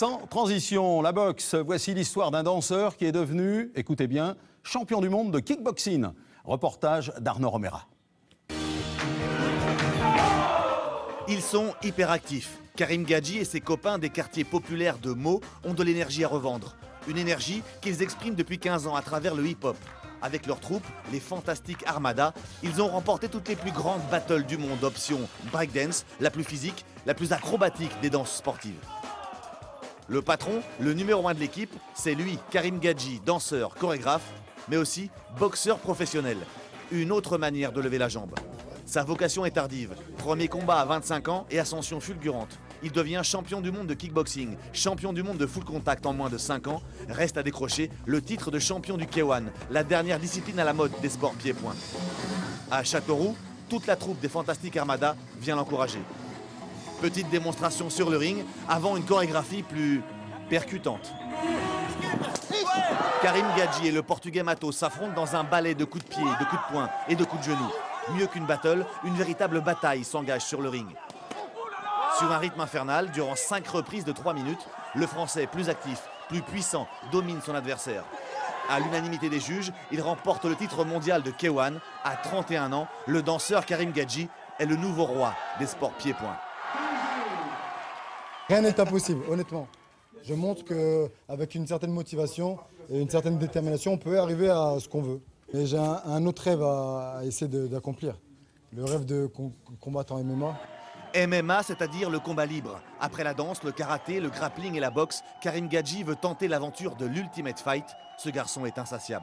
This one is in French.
Sans transition, la boxe, voici l'histoire d'un danseur qui est devenu, écoutez bien, champion du monde de kickboxing. Reportage d'Arnaud Romera. Ils sont hyperactifs. Karim Gadji et ses copains des quartiers populaires de Meaux ont de l'énergie à revendre. Une énergie qu'ils expriment depuis 15 ans à travers le hip-hop. Avec leur troupe, les Fantastic Armada, ils ont remporté toutes les plus grandes battles du monde, option breakdance, la plus physique, la plus acrobatique des danses sportives. Le patron, le numéro 1 de l'équipe, c'est lui, Karim Gadji, danseur, chorégraphe, mais aussi boxeur professionnel. Une autre manière de lever la jambe. Sa vocation est tardive. Premier combat à 25 ans et ascension fulgurante. Il devient champion du monde de kickboxing, champion du monde de full contact en moins de 5 ans. Reste à décrocher le titre de champion du K1, la dernière discipline à la mode des sports pieds-poings. À Châteauroux, toute la troupe des Fantastic Armada vient l'encourager. Petite démonstration sur le ring, avant une chorégraphie plus percutante. Karim Gadji et le Portugais Matos s'affrontent dans un ballet de coups de pied, de coups de poing et de coups de genoux. Mieux qu'une battle, une véritable bataille s'engage sur le ring. Sur un rythme infernal, durant 5 reprises de 3 minutes, le Français, plus actif, plus puissant, domine son adversaire. À l'unanimité des juges, il remporte le titre mondial de K1. À 31 ans, le danseur Karim Gadji est le nouveau roi des sports pieds-poings. Rien n'est impossible, honnêtement. Je montre qu'avec une certaine motivation et une certaine détermination, on peut arriver à ce qu'on veut. Mais j'ai un autre rêve à essayer d'accomplir, le rêve de combattre en MMA. MMA, c'est-à-dire le combat libre. Après la danse, le karaté, le grappling et la boxe, Karim Gadji veut tenter l'aventure de l'Ultimate Fight. Ce garçon est insatiable.